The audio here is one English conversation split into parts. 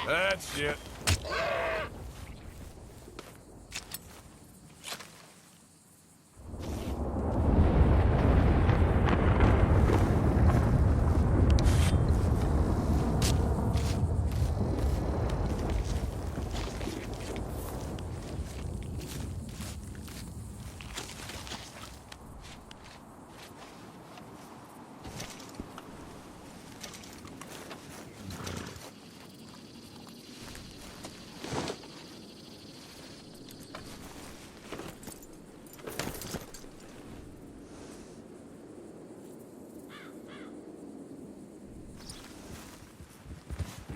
That's it.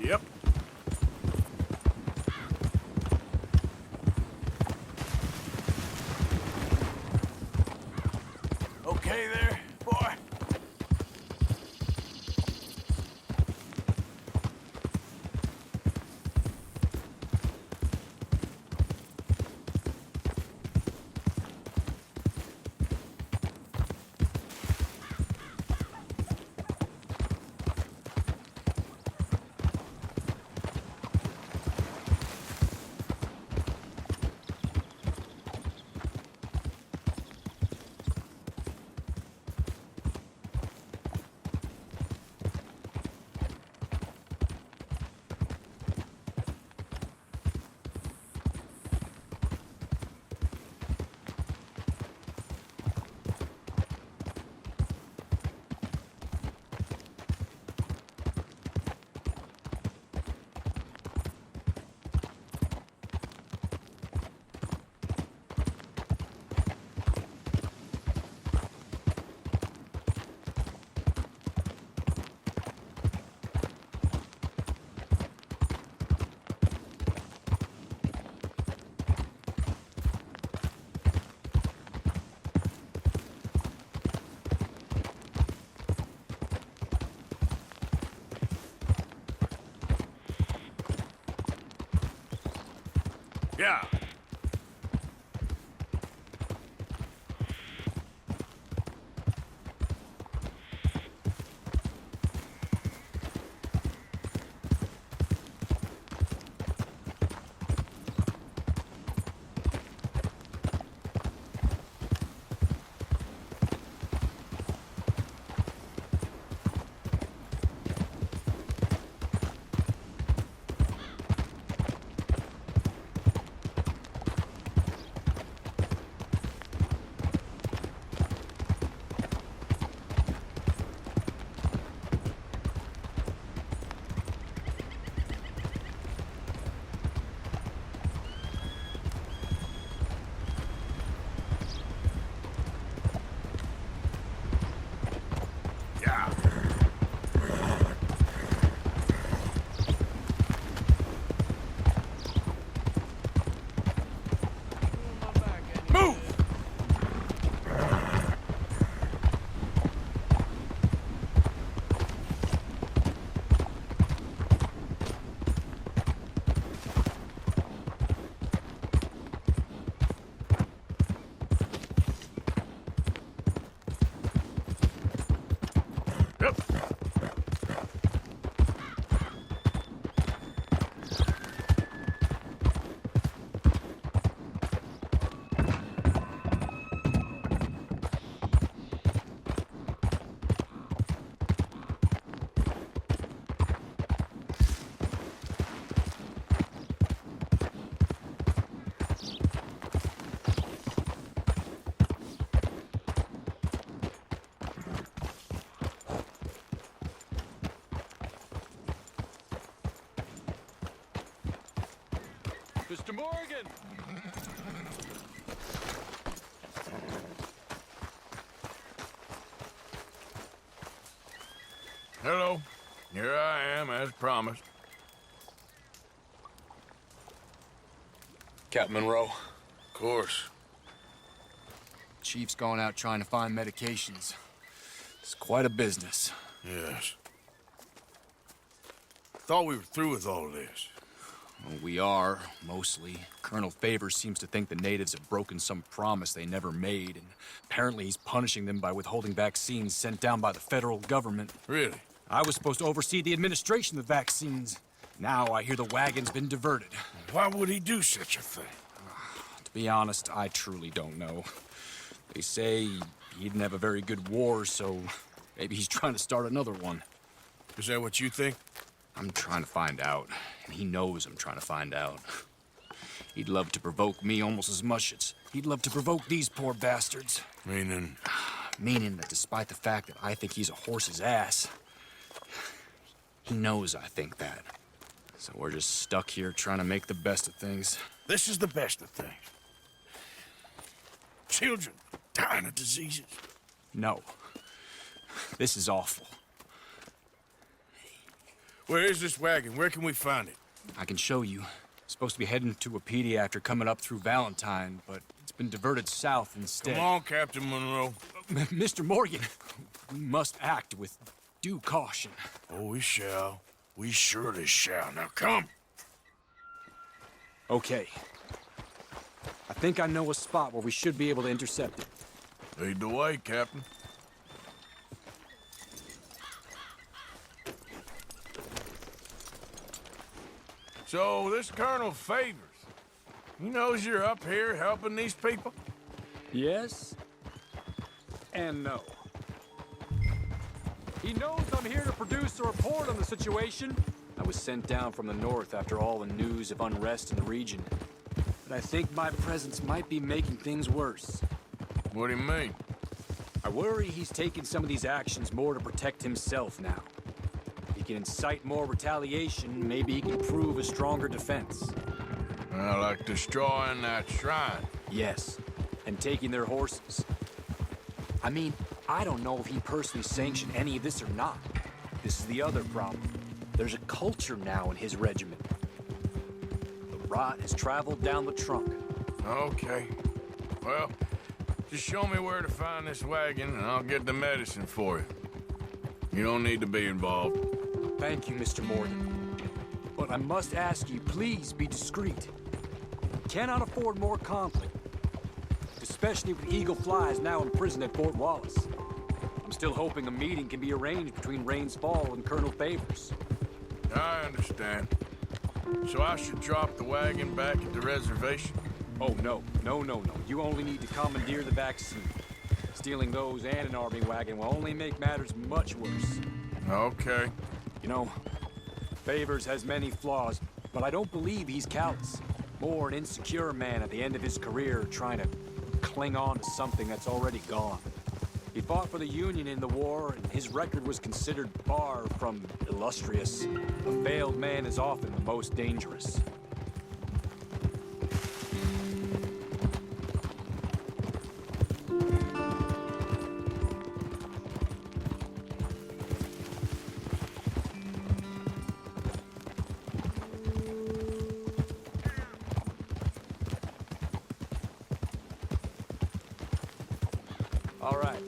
Yep. Okay there, boy? Yeah. Yeah. Move! Mr. Morgan! Hello. Here I am, as promised. Captain Monroe. Of course. Chief's going out trying to find medications. It's quite a business. Yes. Thought we were through with all this. Well, we are, mostly. Colonel Favors seems to think the natives have broken some promise they never made, and apparently he's punishing them by withholding vaccines sent down by the federal government. Really? I was supposed to oversee the administration of the vaccines. Now I hear the wagon's been diverted. Why would he do such a thing? To be honest, I truly don't know. They say he didn't have a very good war, so maybe he's trying to start another one. Is that what you think? I'm trying to find out, and he knows I'm trying to find out. He'd love to provoke me almost as much as he'd love to provoke these poor bastards. Meaning? Meaning that despite the fact that I think he's a horse's ass, he knows I think that. So we're just stuck here trying to make the best of things. This is the best of things. Children dying of diseases. No. This is awful. Where is this wagon? Where can we find it? I can show you. Supposed to be heading to Wapiti after coming up through Valentine, but it's been diverted south instead. Come on, Captain Monroe. Mr. Morgan, we must act with due caution. Oh, we shall. We surely shall. Now come. Okay. I think I know a spot where we should be able to intercept it. Lead the way, Captain. So, this Colonel Favors, he knows you're up here helping these people? Yes and no. He knows I'm here to produce a report on the situation. I was sent down from the north after all the news of unrest in the region. But I think my presence might be making things worse. What do you mean? I worry he's taking some of these actions more to protect himself now. If he can incite more retaliation, maybe he can prove a stronger defense. Like destroying that shrine. Yes, and taking their horses. I mean, I don't know if he personally sanctioned any of this or not. This is the other problem. There's a culture now in his regiment. The rot has traveled down the trunk. Okay. Well, just show me where to find this wagon and I'll get the medicine for you. You don't need to be involved. Thank you, Mr. Morgan. But I must ask you, please be discreet. Cannot afford more conflict. Especially with Eagle Flies now imprisoned at Fort Wallace. I'm still hoping a meeting can be arranged between Rains Fall and Colonel Favors. I understand. So I should drop the wagon back at the reservation? Oh, no. No. You only need to commandeer the vaccine. Stealing those and an army wagon will only make matters much worse. Okay. You know, Favors has many flaws, but I don't believe he's callous. More an insecure man at the end of his career trying to cling on to something that's already gone. He fought for the Union in the war, and his record was considered far from illustrious. A failed man is often the most dangerous. All right.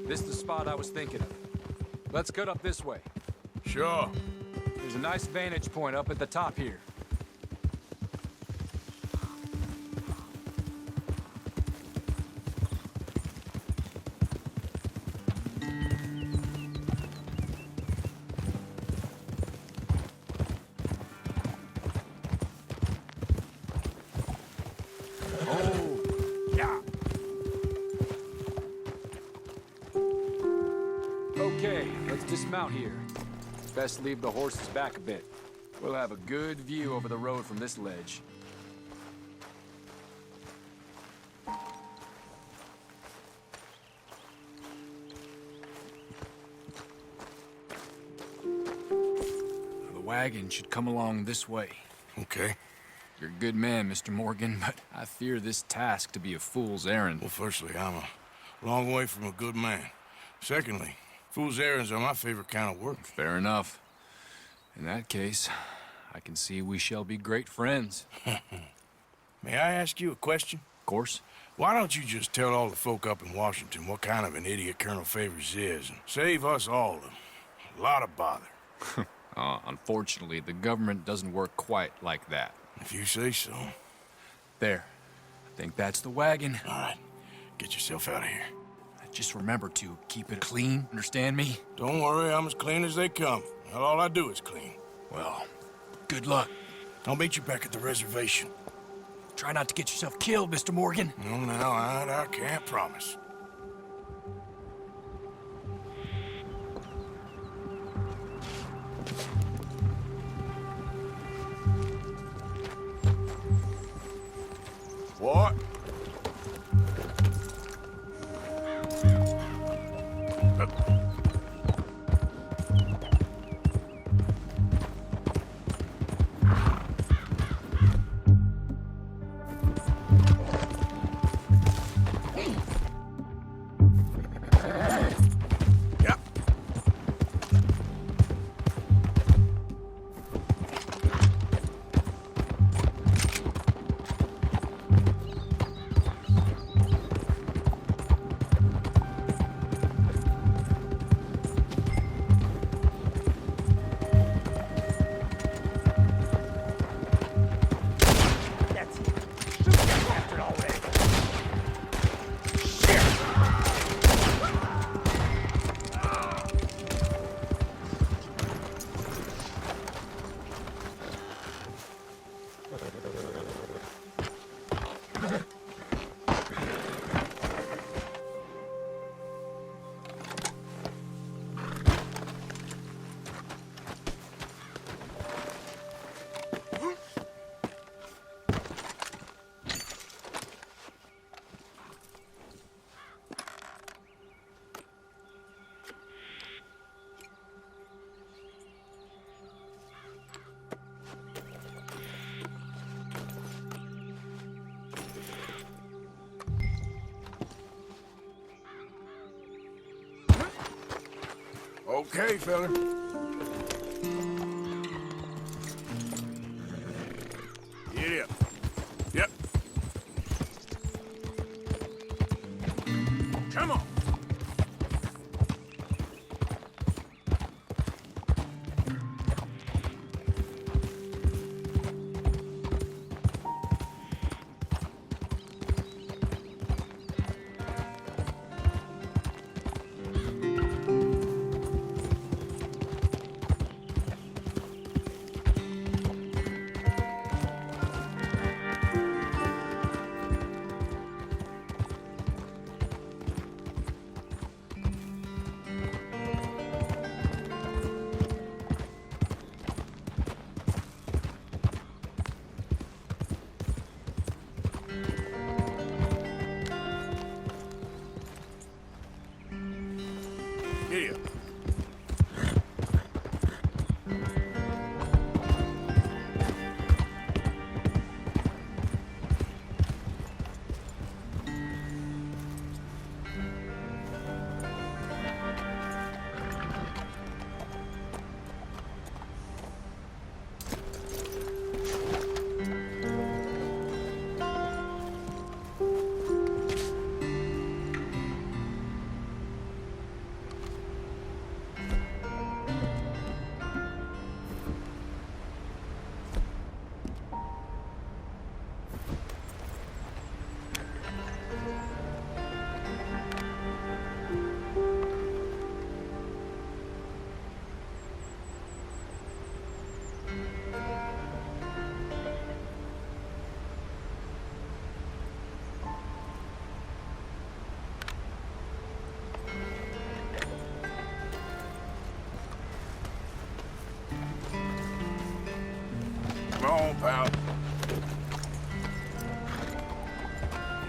This is the spot I was thinking of. Let's cut up this way. Sure. There's a nice vantage point up at the top here. Oh, yeah. Okay, let's dismount here. Best leave the horses back a bit. We'll have a good view over the road from this ledge. The wagon should come along this way. Okay. You're a good man, Mr. Morgan, but I fear this task to be a fool's errand. Well, firstly, I'm a long way from a good man. Secondly, fool's errands are my favorite kind of work. Fair enough. In that case, I can see we shall be great friends. May I ask you a question? Of course. Why don't you just tell all the folk up in Washington what kind of an idiot Colonel Favors is, and save us all a lot of bother? Unfortunately, the government doesn't work quite like that. If you say so. There. I think that's the wagon. All right, get yourself out of here. Just remember to keep it clean, understand me? Don't worry, I'm as clean as they come. Well, all I do is clean. Well, good luck. I'll meet you back at the reservation. Try not to get yourself killed, Mr. Morgan. No, now, I can't promise. What? Okay, fella. Get up. Yep. Come on. Here. Come on, pal.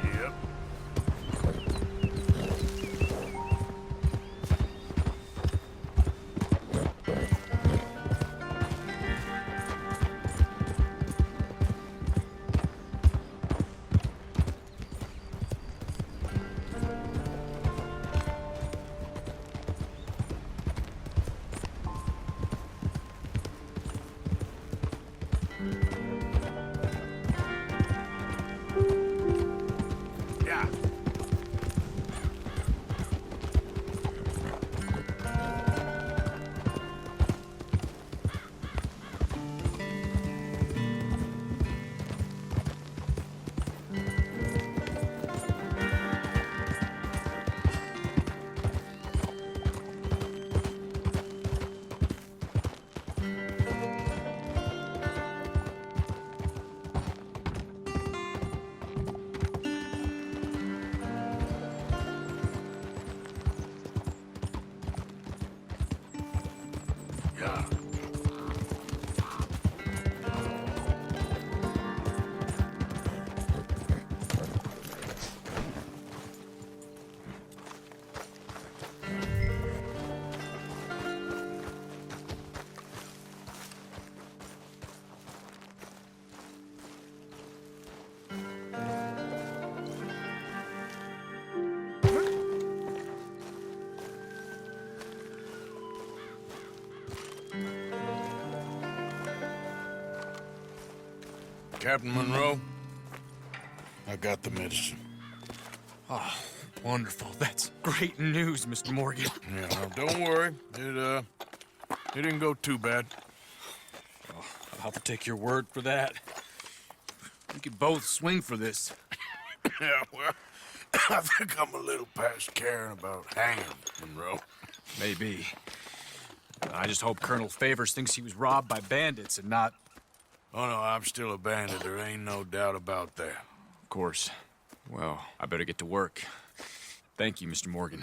Yep. Yeah. Captain Monroe, I got the medicine. Oh, wonderful. That's great news, Mr. Morgan. Yeah, now, don't worry. It didn't go too bad. Oh, I'll have to take your word for that. We could both swing for this. Yeah, well, I think I'm a little past caring about hanging, Monroe. Maybe. I just hope Colonel Favors thinks he was robbed by bandits and not... Oh, no, I'm still a bandit. There ain't no doubt about that. Of course. Well, I better get to work. Thank you, Mr. Morgan.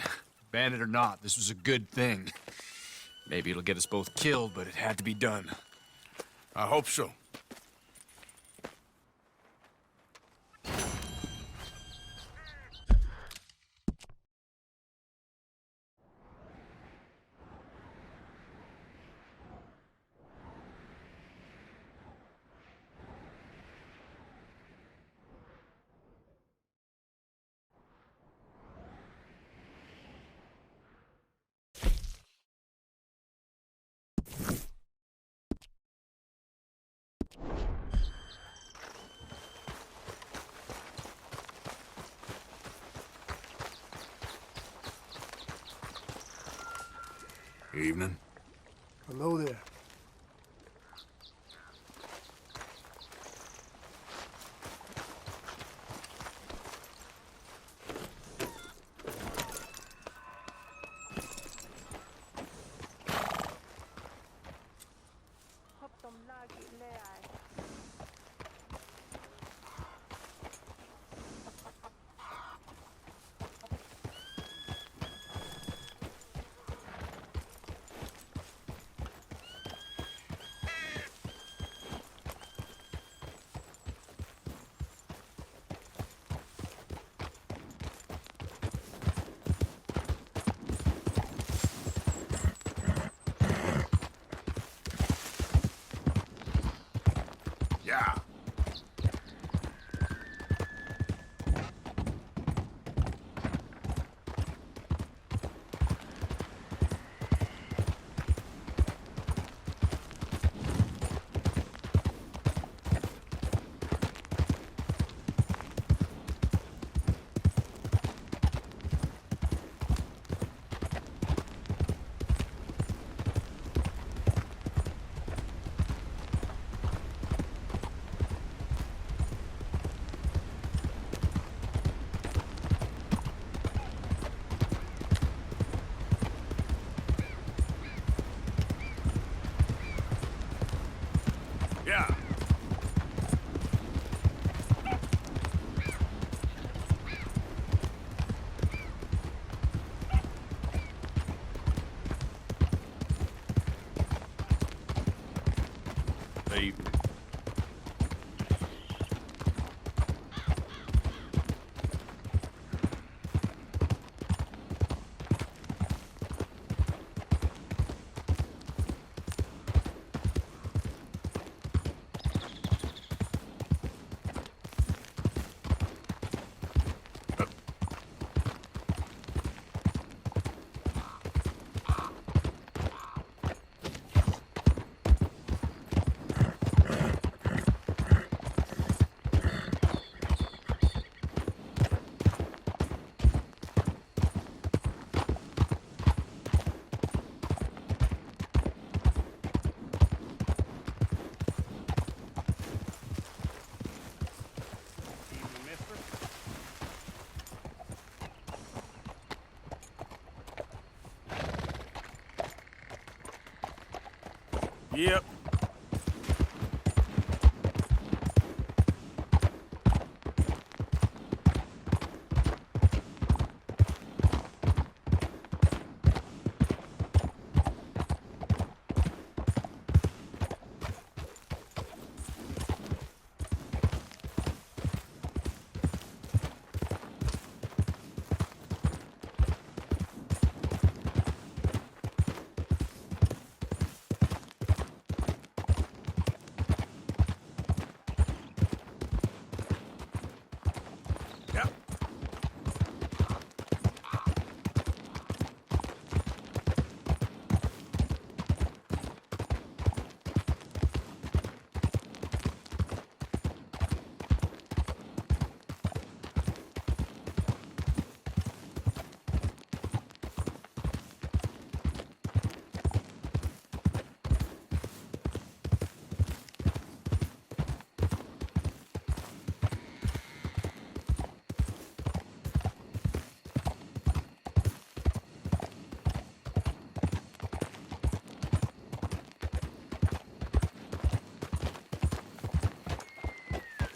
Bandit or not, this was a good thing. Maybe it'll get us both killed, but it had to be done. I hope so. Evening. Hello there. Yeah. Yeah. They... Yep.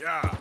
Yeah.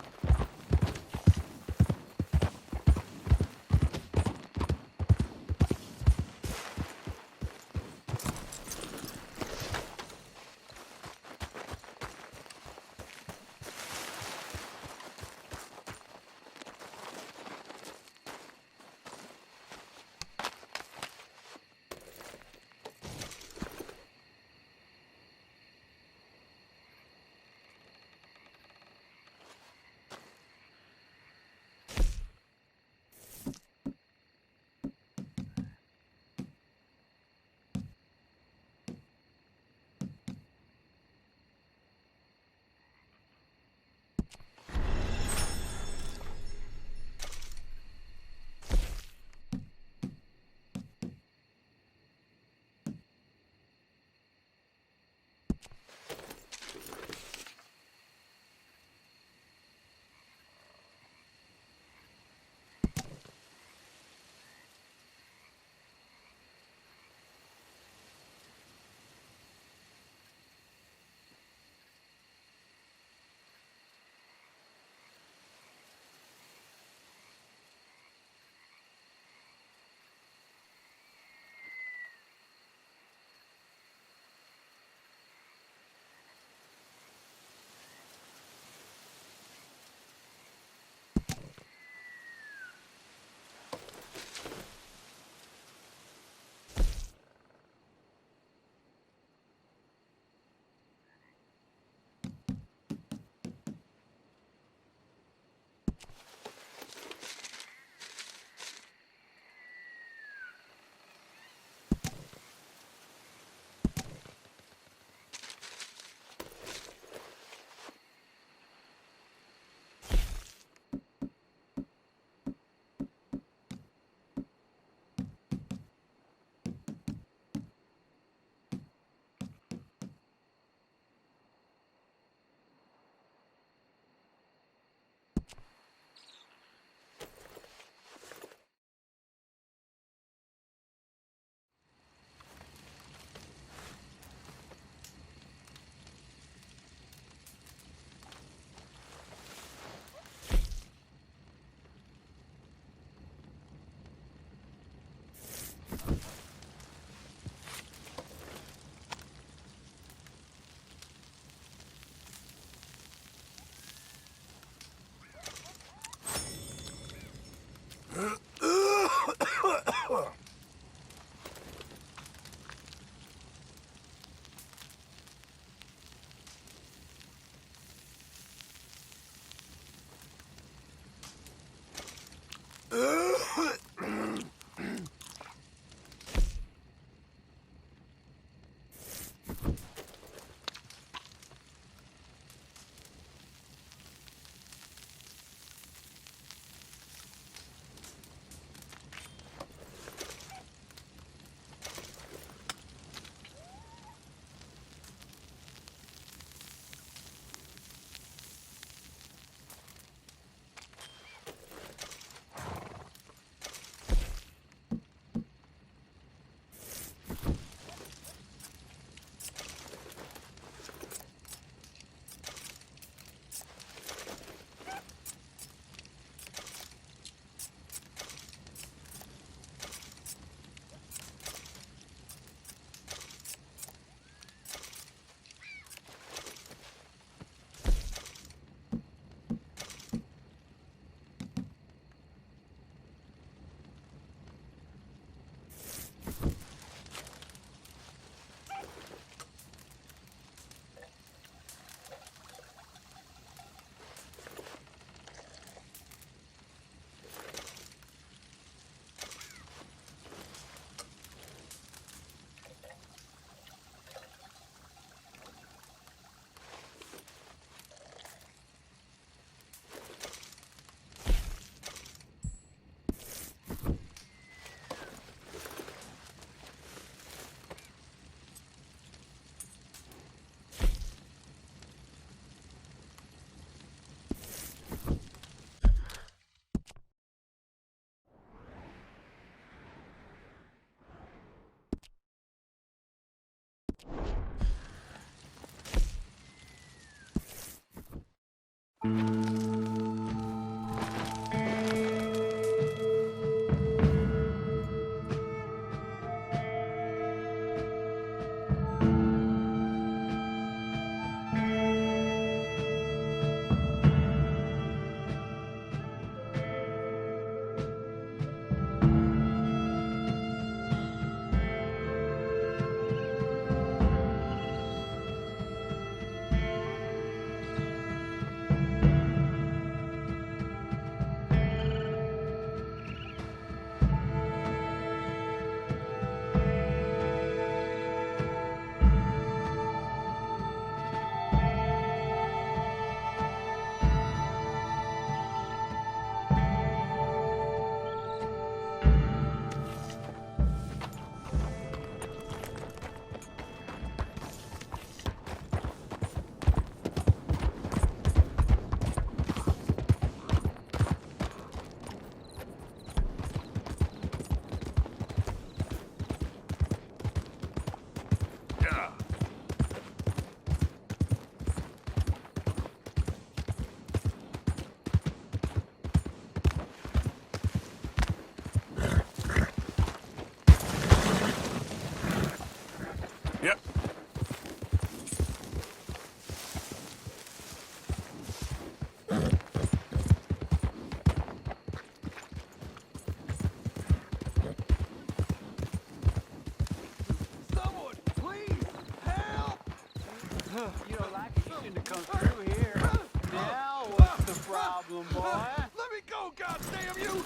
You don't like it, you shouldn't have come through here. Now what's the problem, boy? Let me go, goddamn you!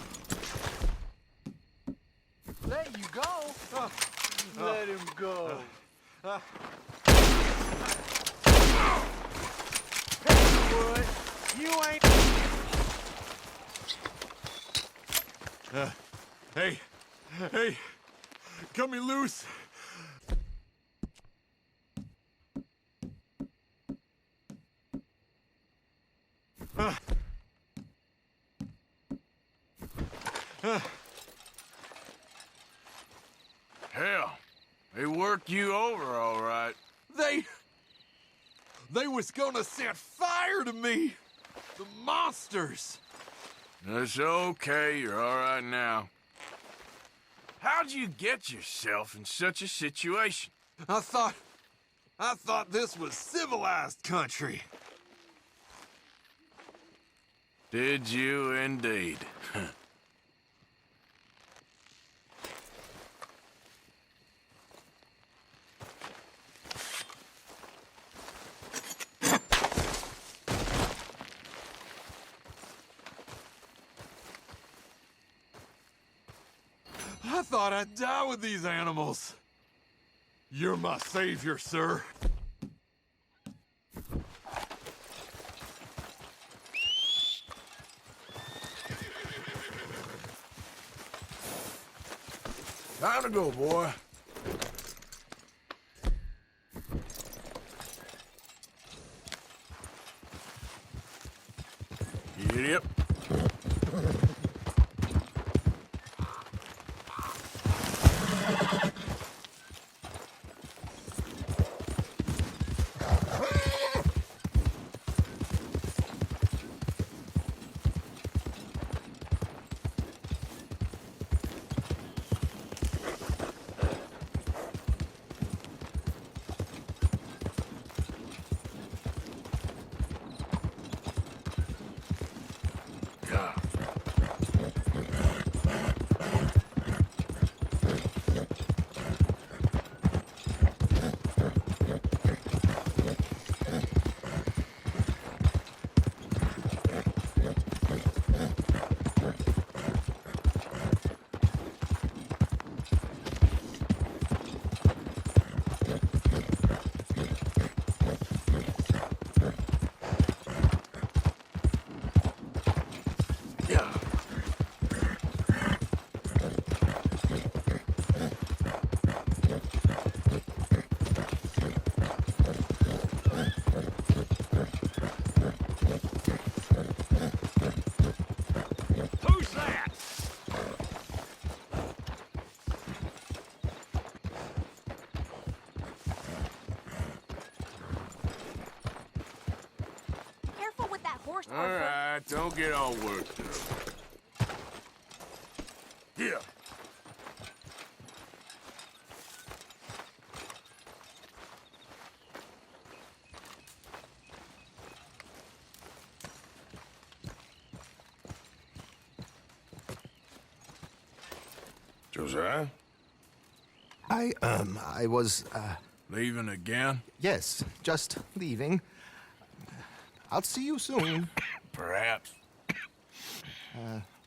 Let you go? Let him go. Wood, you ain't... Hey, cut me loose. Hell, they work you over all right. They was gonna set fire to me. The monsters. It's okay, you're all right now. How'd you get yourself in such a situation? I thought this was civilized country. Did you indeed? I thought I'd die with these animals. You're my savior, sir. Time to go, boy. Idiot. All right, don't get all worked up. Yeah. Josiah? I was, Leaving again? yes, just leaving. I'll see you soon. Perhaps.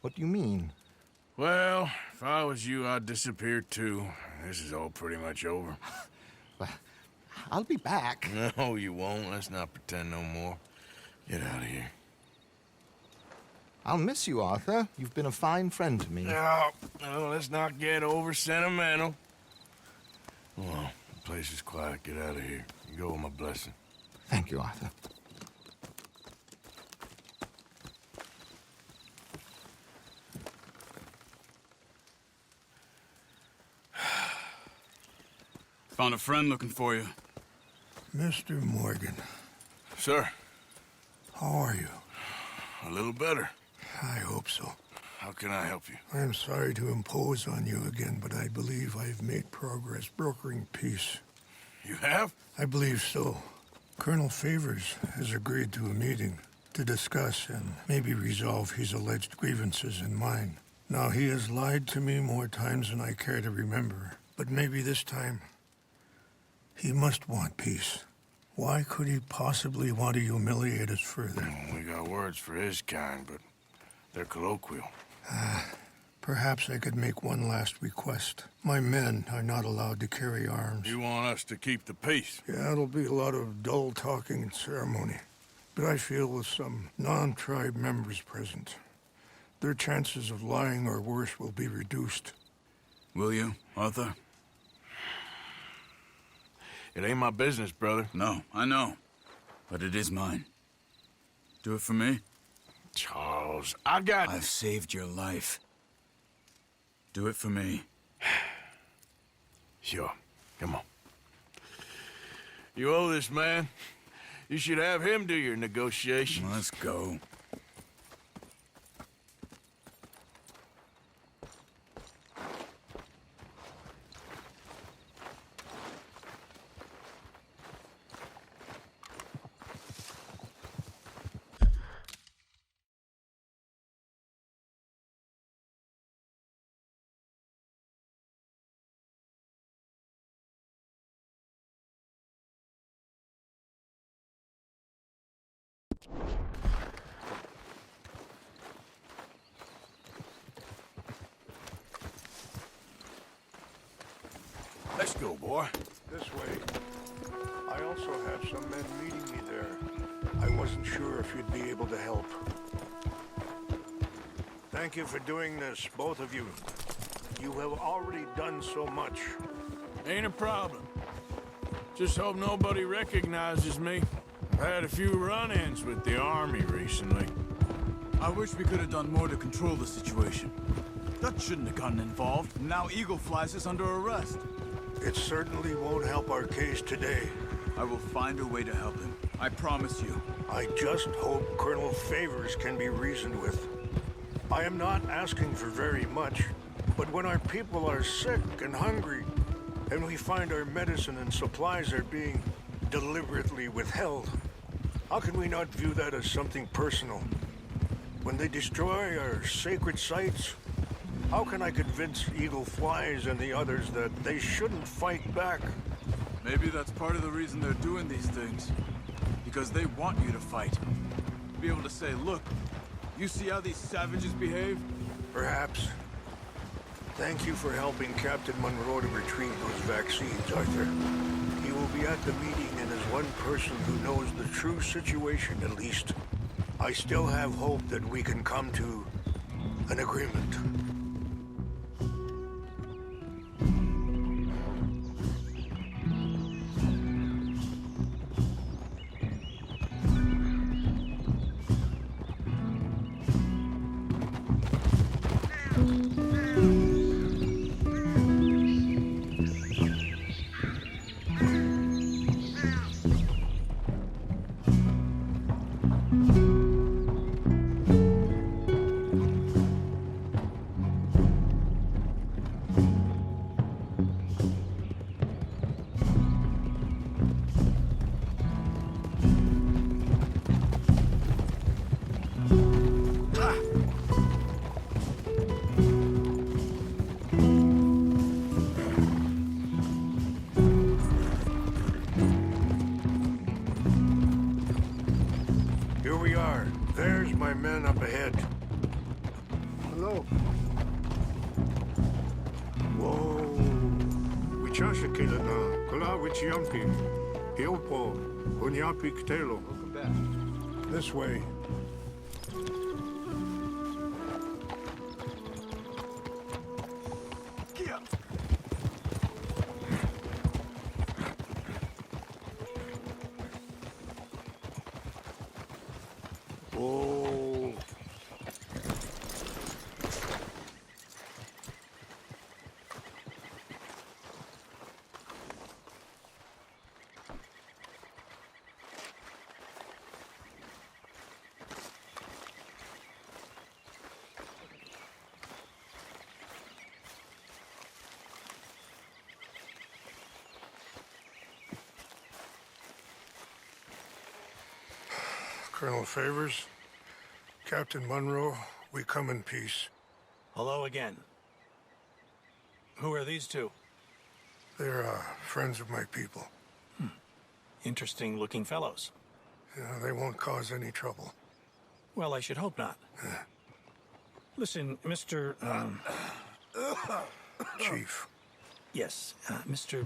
What do you mean? Well, if I was you, I'd disappear too. This is all pretty much over. Well, I'll be back. No, you won't. Let's not pretend no more. Get out of here. I'll miss you, Arthur. You've been a fine friend to me. No, let's not get over sentimental. Well, the place is quiet. Get out of here. You go with my blessing. Thank you, Arthur. Found a friend looking for you. Mr. Morgan, Sir, how are you? a little better. I hope so. How can I help you? I'm sorry to impose on you again, but I believe I've made progress brokering peace. You have? I believe so. Colonel Favors has agreed to a meeting to discuss and maybe resolve his alleged grievances and mine. Now, he has lied to me more times than I care to remember, but maybe this time he must want peace. Why could he possibly want to humiliate us further? We got words for his kind, but they're colloquial. Perhaps I could make one last request. My men are not allowed to carry arms. You want us to keep the peace? Yeah, it'll be a lot of dull talking and ceremony. But I feel with some non-tribe members present, their chances of lying or worse will be reduced. Will you, Arthur? It ain't my business, brother. No, I know. But it is mine. Do it for me? Charles, I've saved your life. Do it for me. Sure. Come on. You owe this man. You should have him do your negotiations. Let's go. Let's go, boy. This way. I also have some men meeting me there. I wasn't sure if you'd be able to help. Thank you for doing this, both of you. You have already done so much. Ain't a problem. Just hope nobody recognizes me. I've had a few run-ins with the army recently. I wish we could have done more to control the situation. Dutch shouldn't have gotten involved. Now Eagle Flies is under arrest. It certainly won't help our case today. I will find a way to help him. I promise you. I just hope Colonel Favors can be reasoned with. I am not asking for very much, but when our people are sick and hungry, and we find our medicine and supplies are being deliberately withheld, how can we not view that as something personal? When they destroy our sacred sites, how can I convince Eagle Flies and the others that they shouldn't fight back? Maybe that's part of the reason they're doing these things. Because they want you to fight. Be able to say, look, you see how these savages behave? Perhaps. Thank you for helping Captain Monroe to retrieve those vaccines, Arthur. He will be at the meeting and is one person who knows the true situation, at least. I still have hope that we can come to an agreement. Here we are. There's my men up ahead. Hello. Whoa. Wichashakila na kula wichiampi. Hiopo. Hunyapi ktelo. Welcome back. This way. Whoa. Colonel Favors, Captain Monroe, we come in peace. Hello again. Who are these two? They're friends of my people. Interesting looking fellows. Yeah, they won't cause any trouble. Well, I should hope not. Listen, Mr. Chief. Yes, Mr.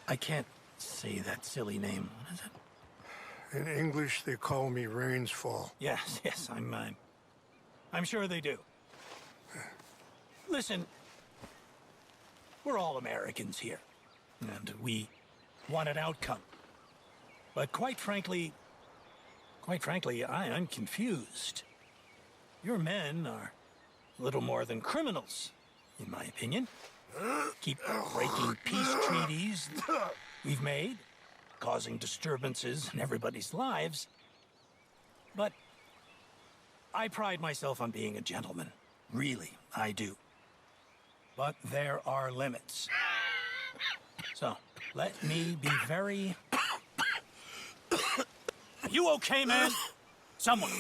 I can't say that silly name. What is it? In English, they call me Rainsfall. Yes, yes, I'm sure they do. Listen, we're all Americans here, and we want an outcome. But quite frankly, I'm confused. Your men are little more than criminals, in my opinion. Keep breaking peace treaties we've made, causing disturbances in everybody's lives. But I pride myself on being a gentleman. Really, I do. But there are limits. So, let me be very... Are you okay, man? Someone.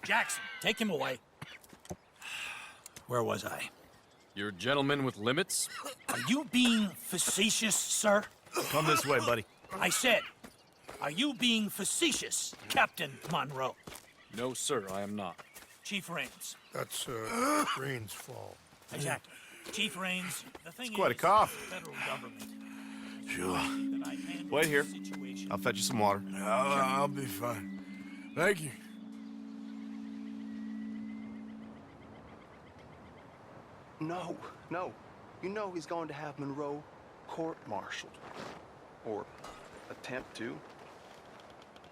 Jackson, take him away. Where was I? You're a gentleman with limits? Are you being facetious, sir? Come this way, buddy. I said, are you being facetious, Captain Monroe? No, sir, I am not. Chief Rains. That's, Rainsfall. Exactly. Chief Rains, the thing It's quite a is, cough. the federal government. Sure. That I handle Wait here. the situation. I'll fetch you some water. I'll be fine. Thank you. No, no. You know he's going to have Monroe court-martialed. Or attempt to.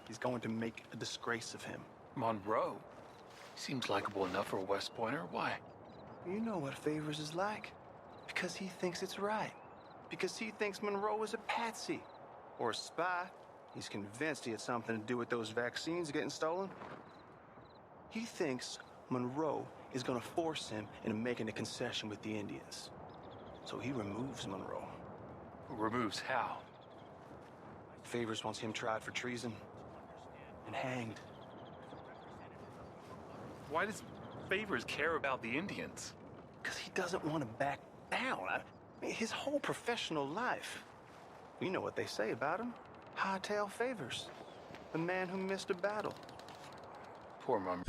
He's going to make a disgrace of him. Monroe? Seems likable enough for a West Pointer. Why? You know what Favors is like. Because he thinks it's right. Because he thinks Monroe is a patsy. Or a spy. He's convinced he had something to do with those vaccines getting stolen. He thinks Monroe is gonna force him into making a concession with the Indians. So he removes Monroe. Removes how? Favors wants him tried for treason. And hanged. Why does Favors care about the Indians? Because he doesn't want to back down. I mean, his whole professional life. You know what they say about him. Hightail Favors. The man who missed a battle. Poor Monroe.